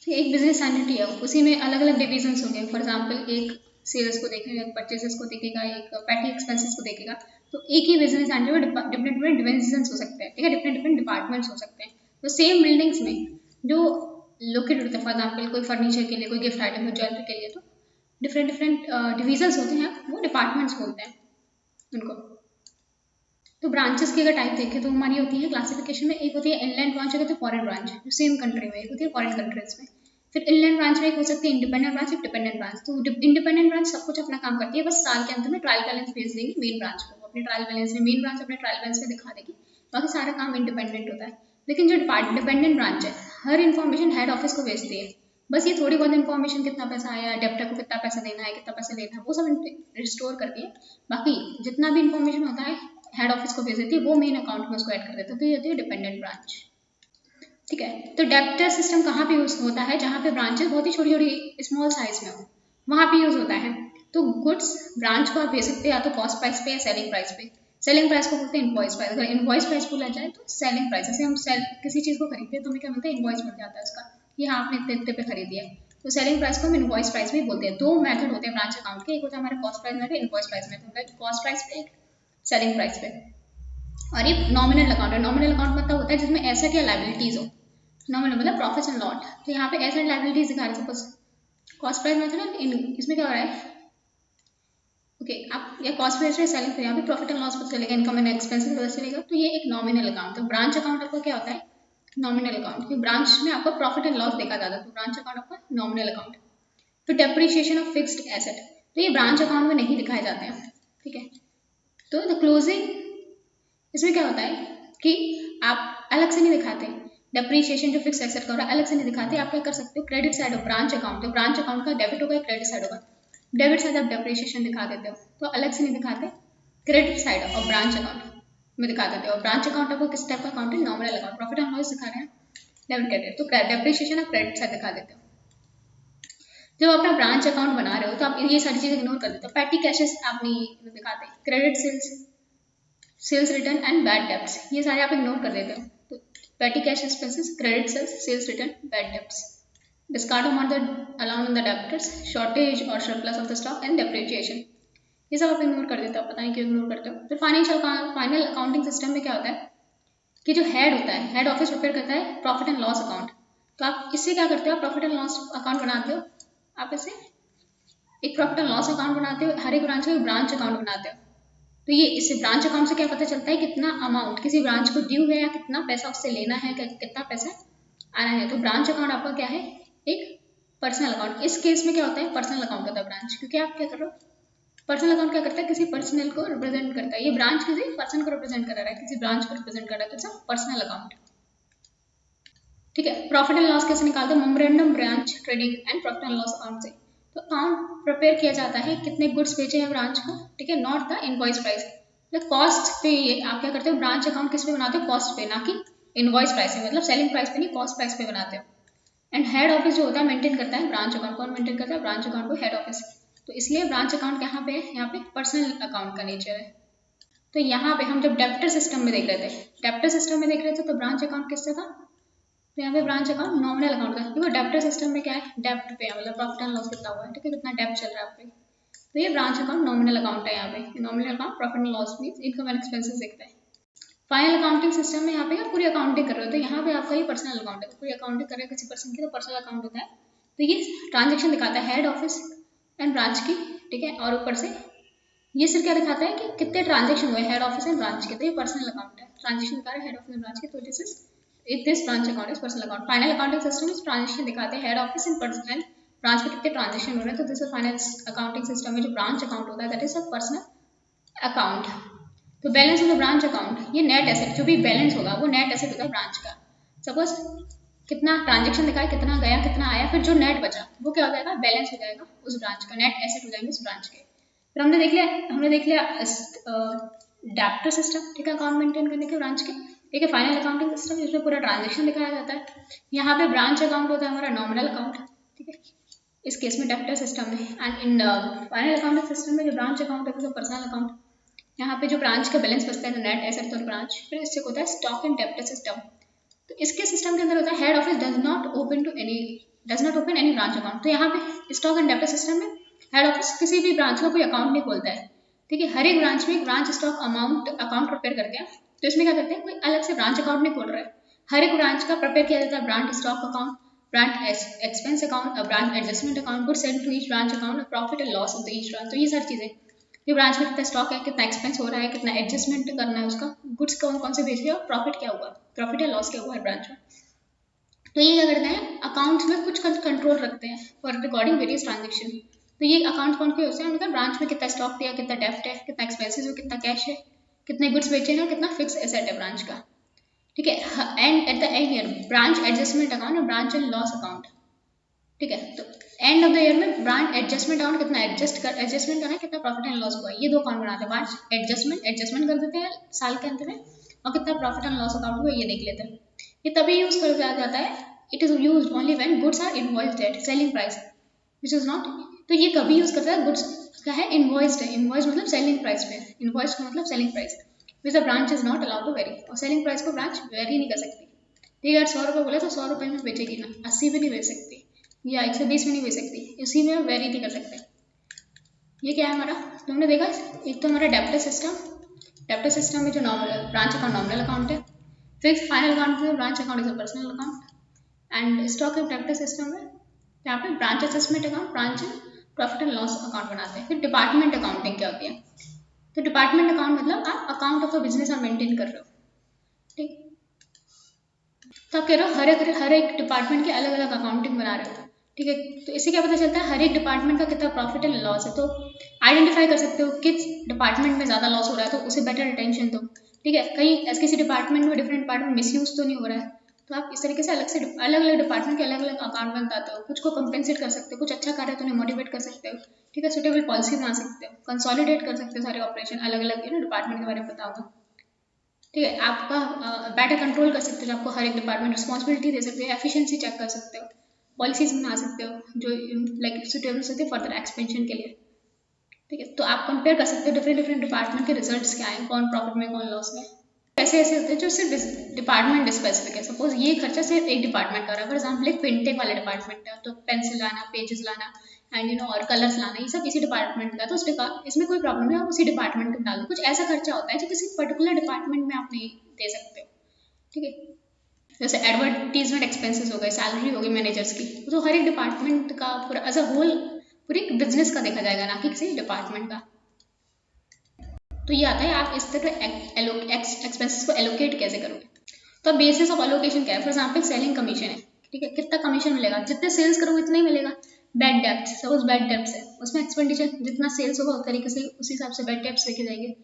एक business entity है, उसी में अलग अलग डिविजन्स होंगे। फॉर एग्जांपल एक सेल्स को देखेगा, एक परचेजेस को देखेगा, एक पैटी एक्सपेंसेस को देखेगा। तो एक ही बिजनेस एंटिटी में डिफरेंट डिफरेंट डिविजन्स हो सकते हैं, ठीक है, डिफरेंट डिफरेंट डिपार्टमेंट्स हो सकते हैं। तो सेम बिल्डिंग्स में जो लोकेटेड होते हैं, फॉर एग्जाम्पल कोई फर्नीचर के लिए, कोई गिफ्ट आइटम, कोई ज्वेलरी के लिए, तो डिफरेंट डिफरेंट डिविजन्स होते हैं, वो डिपार्टमेंट्स बोलते हैं उनको। तो ब्रांचेस की अगर टाइप देखें तो हमारी होती है क्लासिफिकेशन में, एक होती है इनलैंड ब्रांच, एक होती है फॉरेन ब्रांच, जो सेम कंट्री में, एक होती है फॉरेन कंट्रीज में। फिर इनलैंड ब्रांच में एक हो सकती है इंडिपेंडेंट ब्रांच, एक डिपेंडेंट ब्रांच। तो इंडिपेंडेंट ब्रांच सब कुछ अपना काम करती है, बस साल के अंत में ट्रायल बैलेंस भेज देंगी मेन ब्रांच को, अपने ट्रायल बैलेंस में मेन ब्रांच अपने ट्रायल बैलेंस में दिखा देगी, बाकी सारा काम इंडिपेंडेंट होता है। लेकिन जो डिपेंडेंट ब्रांच है, हर इन्फॉर्मेशन हेड ऑफिस को भेजती है, बस ये थोड़ी बहुत इन्फॉर्मेशन, कितना पैसा आया, डेप्टर को कितना पैसा देना है, कितना पैसा लेना है, वो सब रिस्टोर करती है। बाकी जितना भी इन्फॉर्मेशन होता है हेड ऑफिस को भेज देती है, वो मेन अकाउंट में उसको ऐड कर देते हैं। तो ये होती है डिपेंडेंट ब्रांच, ठीक है। तो डेप्टर सिस्टम कहाँ पे यूज होता है? जहाँ पे ब्रांचेस बहुत ही छोटी छोटी स्मॉल साइज में हो, वहाँ पे यूज होता है। तो गुड्स ब्रांच को आप भेज सकते हैं या तो कॉस्ट प्राइस पे या सेलिंग प्राइस पे। सेलिंग प्राइस को बोलते हैं इनवॉइस प्राइस। अगर इनवॉइस प्राइस बोला जाए तो सेलिंग प्राइस, जैसे हम किसी चीज़ को खरीदते हैं तो हमें क्या मिलता है, इनवॉइस मिल जाता है उसका, ये हाँ आपने इतने इतने पे खरीदी है। तो सेलिंग प्राइस को हम इनवॉइस प्राइस भी बोलते हैं। दो मेथड होते हैं ब्रांच अकाउंट के, एक होता है हमारा cost price method, invoice price method. Cost price पे, एक सेलिंग प्राइस पे। और ये नॉमिनल अकाउंट है। नॉमिनल अकाउंट मतलब होता है जिसमें एसेट या लाइबिलिटीज हो। नॉमिनल मतलब प्रॉफिट एंड लॉस। तो यहाँ पे एसेट लाइबिलिटीज दिखा रहे थे कॉस्ट प्राइस मेथड, इसमें क्या हो रहा है, ओके आप या कॉस्ट प्राइस है सेलिंग, यहाँ पे प्रॉफिट एंड लॉस पता चलेगा, इनकम एंड एक्सपेंसेस पता चलेगा। तो ये एक नॉमिनल अकाउंट। तो ब्रांच अकाउंट आपका क्या होता है, नॉमिनल अकाउंट, क्योंकि ब्रांच में आपका प्रॉफिट एंड लॉस देखा जाता है, तो ब्रांच अकाउंट आपका नॉमिनल अकाउंट। फिर डेप्रिसिएशन ऑफ फिक्स्ड एसेट, तो ये ब्रांच अकाउंट में नहीं दिखाए जाते हैं, ठीक है। तो द क्लोजिंग, इसमें क्या होता है कि आप अलग से नहीं दिखाते, डेप्रिसिएशन जो फिक्स एसेट का हो रहा है अलग से नहीं दिखाते। आप क्या कर सकते हो, credit side of branch account, तो ब्रांच अकाउंट का डेबिट होगा, क्रेडिट साइड होगा, डेबिट साइड आप डेप्रिसिएशन दिखा देते हो, तो अलग से नहीं दिखाते, credit side of branch account में दिखा देते हो। ब्रांच अकाउंट आपको किस टाइप का अकाउंट है, nominal account, profit and loss दिखा रहे हैं, डेबिट क्रेडिट, तो डेप्रिसिएशन आप क्रेडिट साइड दिखा देते हो। जब आप अपना ब्रांच अकाउंट बना रहे हो तो आप ये सारी चीजें इग्नोर कर देते हो। पैटी कैशेस आप नहीं दिखाते, credit sales, sales return and bad debts, ये सारे आप इग्नोर कर देते हो। तो petty cash expenses, credit sales, sales return, bad debts, discard amount that allowed on the debtors, shortage or surplus of the stock and depreciation, ये सब आप इग्नोर कर देते हो, पता नहीं क्यों इग्नोर करते हो। फिर फाइनल अकाउंटिंग सिस्टम में क्या होता है कि जो हेड होता है, हेड ऑफिस प्रिपेयर करता है प्रॉफिट एंड लॉस अकाउंट। तो आप इससे क्या करते हो, प्रॉफिट एंड लॉस अकाउंट बनाते हो, आप इसे एक प्रॉफिट एंड लॉस अकाउंट बनाते हो, हर एक ब्रांच का ब्रांच अकाउंट बनाते हो। तो ये इससे ब्रांच अकाउंट से क्या पता चलता है, कितना अमाउंट किसी ब्रांच को ड्यू है या कितना पैसा उससे लेना है, कितना पैसा आना है। तो ब्रांच अकाउंट आपका क्या है, एक पर्सनल अकाउंट। इस केस में क्या होता है, पर्सनल अकाउंट होता है ब्रांच, क्योंकि आप क्या कर रहे हो, पर्सनल अकाउंट क्या करता है, किसी पर्सनल को रिप्रेजेंट करता है। ये ब्रांच किसी पर्सन को रिप्रेजेंट कर रहा है, किसी ब्रांच को रिप्रेजेंट कर रहा है, तो पर्सनल अकाउंट, ठीक है। प्रॉफिट एंड लॉस कैसे निकालते हैं, memorandum branch trading and profit and loss account से। तो अकाउंट प्रिपेयर किया जाता है कितने गुड्स बेचे हैं ब्रांच को, ठीक है, not the invoice price. Cost पे ये आप क्या करते हो, ब्रांच अकाउंट किस पे बनाते हो, कॉस्ट पे, ना कि इनवॉइस प्राइस पे, मतलब सेलिंग प्राइस पे नहीं, कॉस्ट प्राइस पे बनाते हो। एंड हेड ऑफिस जो होता है मेंटेन करता है ब्रांच अकाउंट, कौन मेंटेन करता है, ब्रांच अकाउंट को हेड ऑफिस। तो इसलिए ब्रांच अकाउंट यहाँ पे है, यहाँ पे पर्सनल अकाउंट का नेचर है। तो यहाँ पे हम जब डेप्टर सिस्टम में देख रहे थे, डेप्टर सिस्टम में देख रहे थे तो ब्रांच अकाउंट किससे था, तो यहाँ पे ब्रांच अकाउंट नॉमिनल अकाउंट था। देखो डेप्टर सिस्टम में क्या है, डेप्ट पे मतलब प्रॉफिट एंड लॉस कितना हुआ है, ठीक है, कितना डेप्ट चल रहा है आप पे। तो ये ब्रांच अकाउंट नॉमिनल अकाउंट है, यहाँ पे nominal account profit and loss means income and expenses देखता है। फाइनल अकाउंटिंग सिस्टम में यहाँ पे पूरी अकाउंटिंग कर रहे हो, तो यहाँ पे आपका ये पर्सनल अकाउंट है, पूरी अकाउंटिंग कर रहे हो किसी पर्सन की, तो पर्सनल अकाउंट होता है। तो ये ट्रांजेक्शन दिखाता है हेड ऑफिस एंड ब्रांच की, ठीक है। और ऊपर से ये सिर्फ क्या दिखाता है कि कितने ट्रांजेक्शन हुए हेड ऑफिस एंड ब्रांच के, तो ये पर्सनल अकाउंट है, ट्रांजेक्शन दिखा रहा है हेड ऑफिस एंड ब्रांच के, तो this branch account is personal account. Final accounting system इस ट्रांजेक्शन दिखाते हैं head office and personal branch में कितने ट्रांजेक्शन हो रहे हैं। तो दिस फाइनेंस अकाउंटिंग सिस्टम में जो ब्रांच अकाउंट होता है that is a personal account. तो balance of the branch account, ये नेट एसेट, जो भी बैलेंस होगा वो नेट एसेट होता है ब्रांच का। सपोज कितना ट्रांजेक्शन दिखाया, कितना गया, कितना आया, फिर जो नेट बचा वो क्या हो जाएगा, बैलेंस हो जाएगा उस ब्रांच का, नेट एसेट हो जाएंगे उस ब्रांच के। फिर हमने देख लिया डेप्टर सिस्टम, ठीक है, अकाउंट मेंटेन करने के ब्रांच के, ठीक है। फाइनल अकाउंटिंग सिस्टम जिसमें पूरा ट्रांजेक्शन दिखाया जाता है। यहाँ पे ब्रांच अकाउंट होता है हमारा नॉमिनल अकाउंट, ठीक है, इस केस में डेप्टर सिस्टम में। And in final accounting system में जो ब्रांच अकाउंट है पर्सनल अकाउंट, यहाँ पे जो ब्रांच का बैलेंस बचता है नेट एसेट और ब्रांच। फिर इससे होता है स्टॉक एंड डेप्टर सिस्टम। तो इसके सिस्टम के अंदर होता है head office does not open to any does not open any branch account. तो यहाँ पे स्टॉक एंड डेप्टर सिस्टम में हेड ऑफिस किसी भी ब्रांच का कोई अकाउंट नहीं खोलता है, ठीक है। हर एक ब्रांच में एक ब्रांच स्टॉक अकाउंट प्रिपेयर करते हैं। तो इसमें क्या करते हैं, कोई अलग से ब्रांच अकाउंट नहीं खोल रहा है, हर एक ब्रांच का प्रिपेयर किया जाता है branch stock account, branch expense account, branch adjustment account, goods sent to each branch account, profit and loss of the each branch. तो ये सारी चीजें कि ब्रांच में कितना स्टॉक है, कितना एक्सपेंस हो रहा है, कितना एडजस्टमेंट करना है उसका, गुड्स कौन कौन से बेच रहे हैं और प्रॉफिट क्या हुआ, प्रॉफिट या लॉस क्या हुआ है ब्रांच में। तो ये क्या करते हैं, अकाउंट्स में कुछ कंट्रोल रखते हैं फॉर रिकॉर्डिंग वेरियस ट्रांजेक्शन। तो ये अकाउंट कौन के होते हैं, उनका ब्रांच में कितना स्टॉक दिया, कितना डेप्ट है, कितना एक्सपेंसेस है, कितना कैश है, कितने गुड्स बेचे हैं और कितना फिक्स एसेट है ब्रांच का, ठीक है। And at the end year branch adjustment account और ब्रांच एंड लॉस अकाउंट, ठीक है। तो एंड ऑफ द ईयर में ब्रांच एडजस्टमेंट अकाउंट कितना एडजस्टमेंट करना है, कितना प्रॉफिट एंड लॉस हुआ, ये दो अकाउंट बनाते हैं। ब्रांच एडजस्टमेंट कर देते हैं साल के अंत में, और कितना प्रॉफिट एंड लॉस अकाउंट हुआ ये देख लेते हैं। ये तभी यूज कर जाता है, it is used only when goods are invoiced at selling price which is not. तो ये कभी यूज करता है, गुड्स का है इनवॉइस्ड है, इनवॉइस्ड मतलब सेलिंग प्राइस पे, इनवॉइस्ड का मतलब selling price which the branch is not allowed to vary, और सेलिंग प्राइस को ब्रांच वेरी नहीं कर सकती, ठीक है। अगर 100 रुपये बोले तो 100 रुपये में बेचेगी ना, 80 में नहीं बेच सकती या 120 में नहीं बेच सकती, इसी में वेरी नहीं कर सकते। ये क्या है हमारा, तो हमने देखा एक तो हमारा डेप्टर सिस्टम में जो normal branch account nominal account है, फिर फाइनल अकाउंट में branch account is a personal account, and stock and debtor system में यहाँ पे branch assessment account, branch profit and loss account बनाते हैं। फिर डिपार्टमेंट अकाउंटिंग क्या होती है, तो डिपार्टमेंट अकाउंट मतलब आप अकाउंट ऑफ द बिजनेस आप मेंटेन कर रहे हो, ठीक। तो आप कह रहे हो हर एक डिपार्टमेंट की अलग अलग अकाउंटिंग बना रहे हो, ठीक है। तो इससे क्या पता चलता है हर एक डिपार्टमेंट का कितना प्रॉफिट एंड लॉस है, तो आइडेंटिफाई कर सकते हो किस डिपार्टमेंट में ज़्यादा लॉस हो रहा है तो उसे बेटर अटेंशन दो, ठीक है। कहीं ऐसे किसी डिपार्टमेंट में डिफरेंट डिपार्टमेंट मिसयूज तो नहीं हो रहा है, तो आप इस तरीके से अलग अलग डिपार्टमेंट के अलग अलग अकाउंट बनाते हो, कुछ को कंपेंसेट कर सकते हो, कुछ अच्छा कार्य तो उन्हें मोटिवेट कर सकते हो, ठीक है। सुटेबल पॉलिसी बना सकते हो, कंसोलिडेट कर सकते हो सारे ऑपरेशन अलग अलग डिपार्टमेंट के बारे में पता होगा, ठीक है। आपका बेटर कंट्रोल कर सकते हो, आपको हर एक डिपार्टमेंट रिस्पॉन्सिबिलिटी दे सकते हो, एफिशिएंसी चेक कर सकते हो, पॉलिसीज बना सकते हो जो लाइक सुटेबल होते हैं फर्दर एक्सपेंशन के लिए, ठीक है। तो आप कंपेयर कर सकते हो डिफरेंट डिपार्टमेंट के रिजल्ट्स क्या हैं, कौन प्रॉफिट में कौन लॉस में। ऐसे ऐसे होते हैं जो सिर्फ डिपार्टमेंट स्पेसिफिक है, सपोज ये खर्चा सिर्फ एक डिपार्टमेंट का रहा है, फॉर एग्जाम्पल एक पेंटिंग वाले डिपार्टमेंट है तो पेंसिल लाना, पेजेस लाना एंड और कलर्स लाना, ये सब इसी डिपार्टमेंट का है, तो इसमें कोई प्रॉब्लम नहीं, आप उसी डिपार्टमेंट में डाल दो। कुछ ऐसा खर्चा होता है जो किसी पर्टिकुलर डिपार्टमेंट में आप नहीं दे सकते हो, ठीक है। जैसे एडवर्टीजमेंट एक्सपेंसेस हो गए, सैलरी हो गई मैनेजर्स की, तो हर एक डिपार्टमेंट का पूरा एज अ होल पूरी बिजनेस का देखा जाएगा, ना कि किसी डिपार्टमेंट का। तो ये आता है आप इस तरह एक्सपेंसेस को एलोकेट कैसे करोगे। तो बेसिस ऑफ एलोकेशन क्या है, फॉर एग्जाम्पल सेलिंग कमीशन है, ठीक है। कितना कमीशन मिलेगा, जितने सेल्स करोगे उतना ही मिलेगा। बैड डेप्ट, सपोज बैड डेप्ट है, उसमें एक्सपेंडिचर जितना सेल्स होगा उस तरीके से उसी हिसाब से बैड डेप्ट देखे जाएंगे।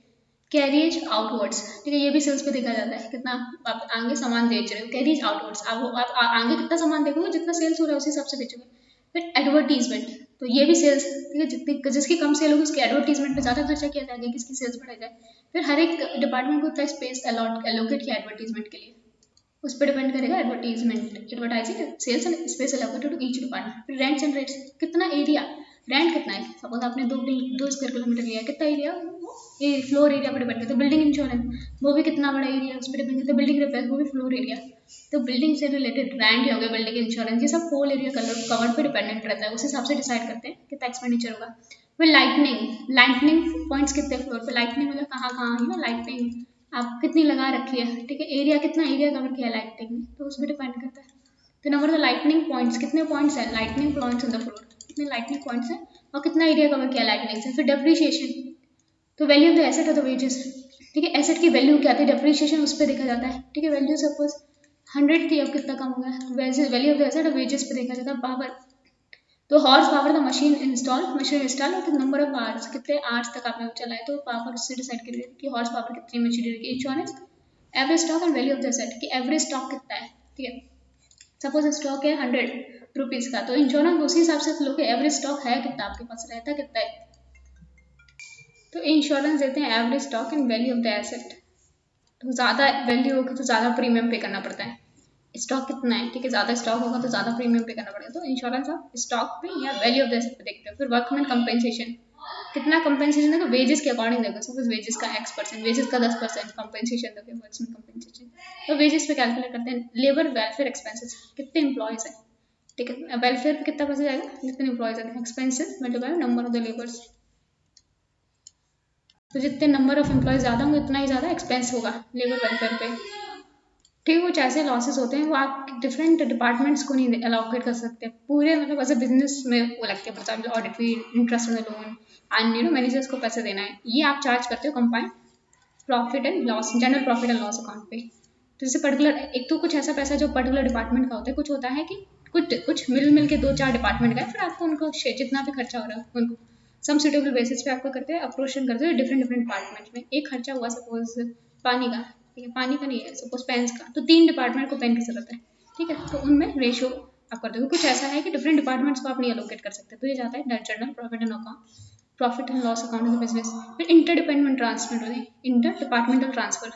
कैरिज आउटवर्ड्स, ठीक है, ये भी सेल्स पे देखा जाता है, कितना आप आगे सामान बेच रहे हो, कैरिज आउटवर्ड्स, आप आगे कितना सामान देखोगे जितना सेल्स हो रहा है उसी हिसाब से बेचोगे। फिर एडवर्टीजमेंट, तो ये भी सेल्स, ठीक है, जितनी जिसकी कम सेल होगी उसकी एडवर्टीजमेंट पे ज़्यादा खर्चा किया जाएगा, किसकी सेल्स बढ़ाई जाए। फिर हर एक डिपार्टमेंट को उतना स्पेस एलोकेट किया एडवर्टीजमेंट के लिए, उस पर डिपेंड करेगा advertising sales and space allocated to each department. फिर रेंट्स एंड रेट्स, कितना एरिया, रेंट कितना है, सपोज आपने 2 स्क्वायर किलोमीटर लिया, कितना एरिया, फ्लोर एरिया पर डिपेंड करता है। बिल्डिंग इंश्योरेंस, वो भी कितना बड़ा एरिया उस पर डिपेंड करता है। बिल्डिंग रिपेयर, वो भी फ्लोर एरिया। तो बिल्डिंग से रिलेटेड रेंट हो गया, बिल्डिंग इंश्योरेंस, ये सब होल एरिया कवर पे डिपेंडेंट रहता है, उस हिसाब से डिसाइड करते हैं कितना एक्सपेंडिचर होगा। फिर लाइटनिंग पॉइंट्स कितने फ्लोर पे, लाइटनिंग मतलब कहाँ लाइटनिंग आप कितनी लगा रखी है, ठीक है, एरिया कितना एरिया कवर किया है लाइटिंग में, तो उस पर डिपेंड करता है। तो नंबर ऑफ लाइटनिंग पॉइंट्स, कितने पॉइंट्स है lightning points on the floor, कितने लाइटनिंग पॉइंट्स है और कितना एरिया कवर किया लाइटनिंग से। फिर डेप्रिशिएशन, तो वैल्यू ऑफ द एसेट और द वेजेस, ठीक है, एसेट की वैल्यू क्या आती है, डेप्रिशिएशन उस पर देखा जाता है, ठीक है। वैल्यू सपोज 100 थी, अब कितना कम हो गया, वैल्यू ऑफ द एसेट और वेजेस पे देखा जाता है। पावर, तो horse power the machine install और फिर नंबर ऑफ आवर्स, कितने आवर्स तक आपने चलाए, तो पावर उससे डिसाइड करिए कि हॉर्स पावर कितनी मशीनरी की। Insurance, average stock and value of the asset, कि एवरेज स्टॉक कितना है, ठीक है। सपोज स्टॉक है 100 रुपीज़ का, तो इंश्योरेंस उसी हिसाब से लोग एवरेज स्टॉक है कितना, आपके पास रहता कितना है, तो इंश्योरेंस देते हैं average stock and value of the asset. तो ज़्यादा वैल्यू होगी तो ज़्यादा प्रीमियम पे करना पड़ता है। स्टॉक कितना है, ठीक है, ज़्यादा स्टॉक होगा तो ज़्यादा प्रीमियम पे करना पड़ेगा, तो इंश्योरेंस आप स्टॉक पे या वैल्यू ऑफ द एसेट पे देखते हो। फिर वर्कमैन कंपेंसेशन, कितना कंपेंसेशन देगा, वेजेस के अकॉर्डिंग देगा। सपोज वेजेस का X%, वेजेस का 10% कंपेंसेशन देगा, वर्कमैन कंपेंसेशन। तो वेजेस पे कैलकुलेट करते हैं। लेबर वेलफेयर एक्सपेंसेस, कितने एम्प्लॉयज़ हैं, ठीक है। वेलफेयर पे कितना पैसा जाएगा, जितने एम्प्लॉयज हैं, expenses multiply number of the labours, तो जितने नंबर ऑफ एम्प्लॉयज ज़्यादा होंगे उतना ही ज़्यादा एक्सपेंस होगा लेबर वेलफेयर पे। ठीक है, कुछ ऐसे लॉसेस होते हैं वो आप डिफरेंट डिपार्टमेंट्स को नहीं अलोकेट कर सकते पूरे, मतलब एज अ बिजनेस में वो लगते हैं, for example audit fee, interest on the loan and managers को पैसे देना है, ये आप चार्ज करते हो combined profit and loss, general profit and loss account पे। तो जैसे पर्टिकुलर एक तो कुछ ऐसा पैसा जो पर्टिकुलर डिपार्टमेंट का होता है, कुछ होता है कि कुछ मिल के 2-4 डिपार्टमेंट का है, फिर आपको उनको जितना भी खर्चा हो रहा है उनको सम सुटेबल बेसिस पे आपको करते हैं अप्रोशन करते हैं डिफरेंट डिपार्टमेंट में। एक खर्चा हुआ सपोज पानी का, ठीक है, पानी का नहीं है सपोज पेन्स का, तो 3 डिपार्टमेंट को पेन की जरूरत है, ठीक है, तो उनमें रेशियो आप कर दोगे। कुछ ऐसा है कि डिफरेंट डिपार्टमेंट्स को आप नहीं एलोकेट कर सकते, तो ये जाता है general profit and account, profit and loss account of the business. फिर इंटर डिपेंडेंट ट्रांसफर होते हैं, इंटर डिपार्टमेंटल ट्रांसफर,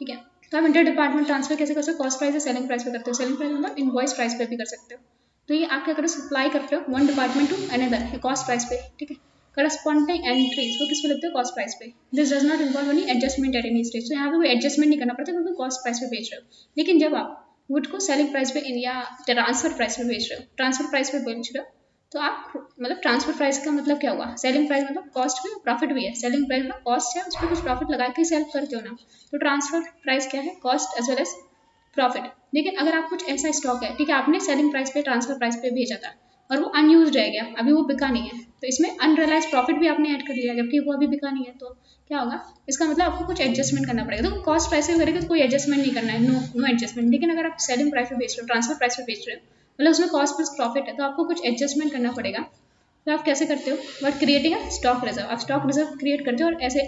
ठीक है, तो आप इंटर डिपार्टमेंट ट्रांसफर कैसे कर सकते हो, कॉस्ट प्राइस या सेलिंग प्राइस पे करते हो, सेलिंग प्राइस मतलब इनवॉइस प्राइस पे भी कर सकते हो। तो ये आप क्या करो, सप्लाई करते हो one department to another cost price पे, ठीक है, करस्पॉन्डिंग एंट्रीज वो किस पे लिखते हो, कॉस्ट प्राइस पे। This does not involve any adjustment at any stage, तो यहाँ पे कोई एडजस्टमेंट नहीं करना पड़ता क्योंकि कॉस्ट प्राइस पे बेच रहे हो। लेकिन जब आप वुड को सेलिंग प्राइस पे या ट्रांसफर प्राइस पे बेच रहे हो, ट्रांसफर प्राइस पे बेच रहे हो, तो आप मतलब ट्रांसफर प्राइस का मतलब क्या हुआ, सेलिंग प्राइस मतलब कॉस्ट भी प्रॉफिट भी है, सेलिंग प्राइस मतलब कॉस्ट है उस पर कुछ प्रॉफिट लगा के सेल करते हो ना, तो ट्रांसफर प्राइस क्या है, cost as well as profit. लेकिन अगर आप कुछ ऐसा स्टॉक है, ठीक है, आपने सेलिंग प्राइस पे ट्रांसफर प्राइस पे भेजा था और वो अनयूज रह गया, अभी वो बिका नहीं है, तो इसमें अनरियलाइज प्रॉफिट भी आपने ऐड कर लिया जबकि वो अभी बिका नहीं है, तो क्या होगा, इसका मतलब आपको कुछ एडजस्टमेंट करना पड़ेगा। तो कॉस्ट प्राइस पे करेगा तो कोई एडजस्टमेंट नहीं करना है, नो एडजस्टमेंट। लेकिन अगर आप सेलिंग प्राइस पे बेच रहे हो, ट्रांसफर प्राइस पे बेच रहे हो, मतलब उसमें कॉस्ट प्लस प्रॉफिट है, तो आपको कुछ एडजस्टमेंट करना पड़ेगा। तो आप कैसे करते हो, but creating a stock reserve, आप स्टॉक रिजर्व क्रिएट करते हो और ऐसे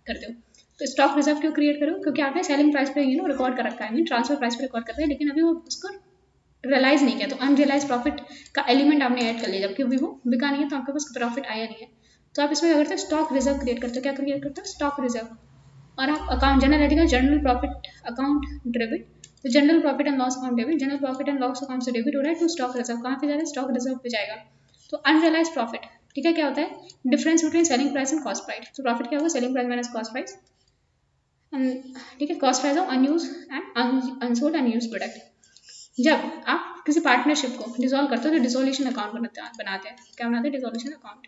करते हो। तो स्टॉक रिजर्व क्यों क्रिएट करो, क्योंकि आपने सेलिंग प्राइस पे रिकॉर्ड कर रखा है, मीन ट्रांसफर प्राइस पे रिकॉर्ड करते हैं, लेकिन अभी वो उसको रियलाइज नहीं किया, तो अनरियलाइज प्रॉफिट का एलिमेंट आपने ऐड कर लिया जबकि अभी वो बिका नहीं है, तो आपके पास प्रॉफिट आया नहीं है। तो आप इसमें क्या करते हो, स्टॉक रिजर्व क्रिएट करते हो। क्या क्रिएट करते हो, स्टॉक रिजर्व। और आप account general general profit account debit, तो general profit and loss account debit, general profit and loss account से डेबिट हो रहा है टू स्टॉक रिजर्व, कहाँ पे जा रहा है, स्टॉक रिजर्व पे जाएगा। तो अनरियलाइज प्रॉफिट, ठीक है, क्या होता है, difference between selling price and cost price. तो प्रॉफिट क्या होगा, selling price minus cost price, ठीक है, cost price of unused and unsold unused product. जब आप किसी पार्टनरशिप को डिसॉल्व करते हो तो डिसोल्यूशन अकाउंट बनाते हैं, क्या बनाते हैं, डिसोल्यूशन अकाउंट।